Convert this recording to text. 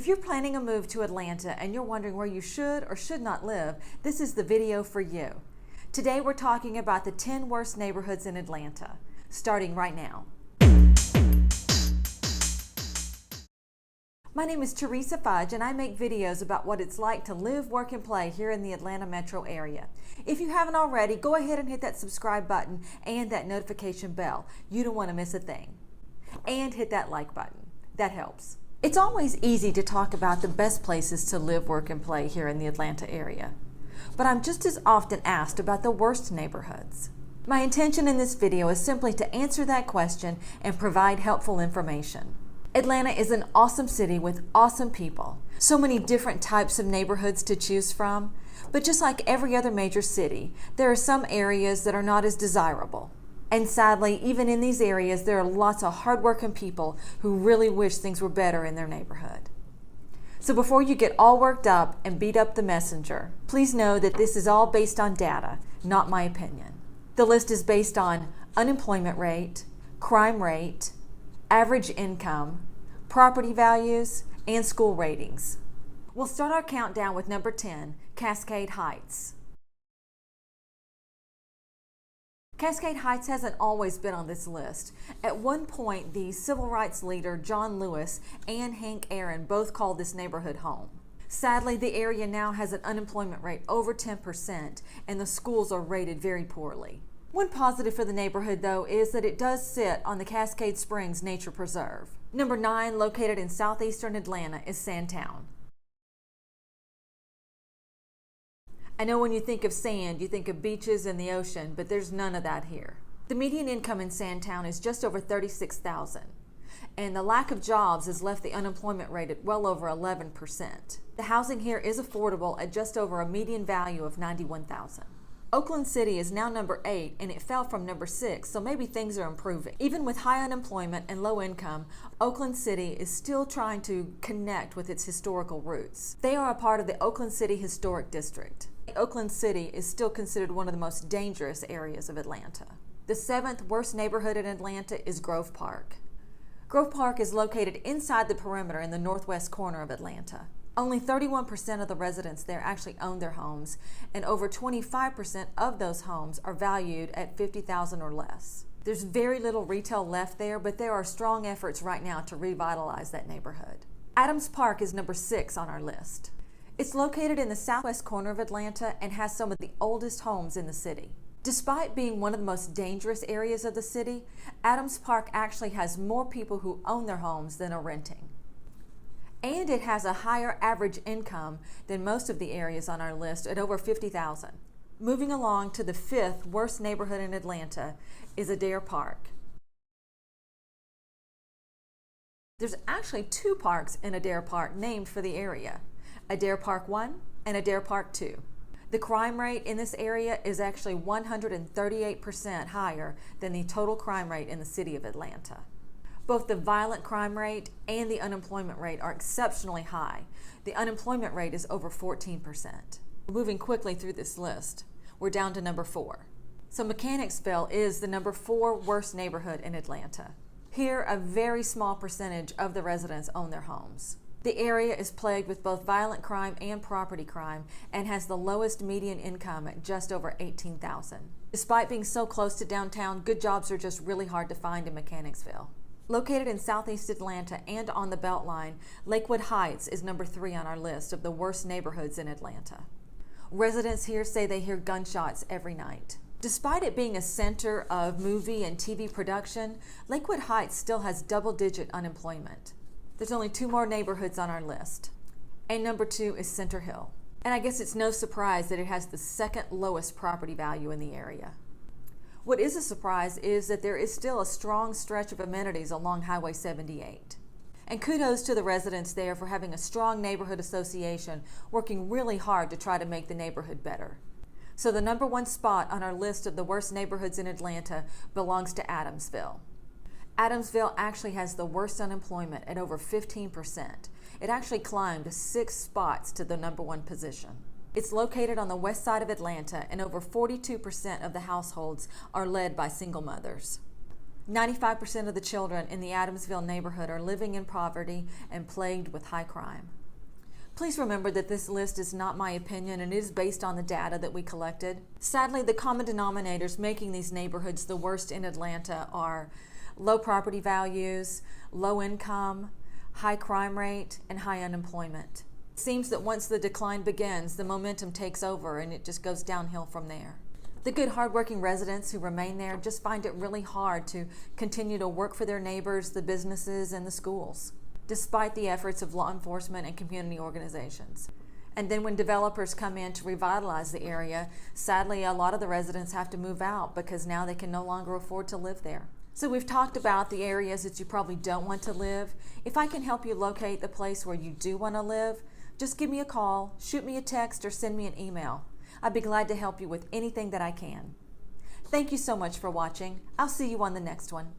If you're planning a move to Atlanta and you're wondering where you should or should not live, this is the video for you. Today we're talking about the 10 worst neighborhoods in Atlanta, starting right now. My name is Teresa Fudge and I make videos about what it's like to live, work, and play here in the Atlanta metro area. If you haven't already, go ahead and hit that subscribe button and that notification bell. You don't want to miss a thing. And hit that like button. That helps. It's always easy to talk about the best places to live, work, and play here in the Atlanta area. But I'm just as often asked about the worst neighborhoods. My intention in this video is simply to answer that question and provide helpful information. Atlanta is an awesome city with awesome people. So many different types of neighborhoods to choose from. But just like every other major city, there are some areas that are not as desirable. And sadly, even in these areas, there are lots of hardworking people who really wish things were better in their neighborhood. So before you get all worked up and beat up the messenger, please know that this is all based on data, not my opinion. The list is based on unemployment rate, crime rate, average income, property values, and school ratings. We'll start our countdown with number 10, Cascade Heights. Cascade Heights hasn't always been on this list. At one point, the civil rights leader John Lewis and Hank Aaron both called this neighborhood home. Sadly, the area now has an unemployment rate over 10% and the schools are rated very poorly. One positive for the neighborhood, though, is that it does sit on the Cascade Springs Nature Preserve. Number 9, located in southeastern Atlanta, is Sandtown. I know when you think of sand, you think of beaches and the ocean, but there's none of that here. The median income in Sandtown is just over $36,000, and the lack of jobs has left the unemployment rate at well over 11%. The housing here is affordable at just over a median value of $91,000. Oakland City is now number 8 and it fell from number 6, so maybe things are improving. Even with high unemployment and low income, Oakland City is still trying to connect with its historical roots. They are a part of the Oakland City Historic District. Oakland City is still considered one of the most dangerous areas of Atlanta. The 7th worst neighborhood in Atlanta is Grove Park. Grove Park is located inside the perimeter in the northwest corner of Atlanta. Only 31% of the residents there actually own their homes, and over 25% of those homes are valued at $50,000 or less. There's very little retail left there, but there are strong efforts right now to revitalize that neighborhood. Adams Park is number 6 on our list. It's located in the southwest corner of Atlanta and has some of the oldest homes in the city. Despite being one of the most dangerous areas of the city, Adams Park actually has more people who own their homes than are renting. And it has a higher average income than most of the areas on our list at over $50,000. Moving along to the 5th worst neighborhood in Atlanta is Adair Park. There's actually 2 parks in Adair Park named for the area, Adair Park 1 and Adair Park 2. The crime rate in this area is actually 138% higher than the total crime rate in the city of Atlanta. Both the violent crime rate and the unemployment rate are exceptionally high. The unemployment rate is over 14%. Moving quickly through this list, we're down to number 4. So Mechanicsville is the number 4 worst neighborhood in Atlanta. Here, a very small percentage of the residents own their homes. The area is plagued with both violent crime and property crime and has the lowest median income at just over $18,000. Despite being so close to downtown, good jobs are just really hard to find in Mechanicsville. Located in southeast Atlanta and on the Beltline, Lakewood Heights is number 3 on our list of the worst neighborhoods in Atlanta. Residents here say they hear gunshots every night. Despite it being a center of movie and TV production, Lakewood Heights still has double-digit unemployment. There's only 2 more neighborhoods on our list. And number 2 is Center Hill. And I guess it's no surprise that it has the 2nd lowest property value in the area. What is a surprise is that there is still a strong stretch of amenities along Highway 78. And kudos to the residents there for having a strong neighborhood association working really hard to try to make the neighborhood better. So the number 1 spot on our list of the worst neighborhoods in Atlanta belongs to Adamsville. Adamsville actually has the worst unemployment at over 15%. It actually climbed 6 spots to the number 1 position. It's located on the west side of Atlanta, and over 42% of the households are led by single mothers. 95% of the children in the Adamsville neighborhood are living in poverty and plagued with high crime. Please remember that this list is not my opinion and it is based on the data that we collected. Sadly, the common denominators making these neighborhoods the worst in Atlanta are low property values, low income, high crime rate, and high unemployment. It seems that once the decline begins, the momentum takes over and it just goes downhill from there. The good, hardworking residents who remain there just find it really hard to continue to work for their neighbors, the businesses, and the schools, despite the efforts of law enforcement and community organizations. And then when developers come in to revitalize the area, sadly, a lot of the residents have to move out because now they can no longer afford to live there. So we've talked about the areas that you probably don't want to live. If I can help you locate the place where you do want to live, just give me a call, shoot me a text, or send me an email. I'd be glad to help you with anything that I can. Thank you so much for watching. I'll see you on the next one.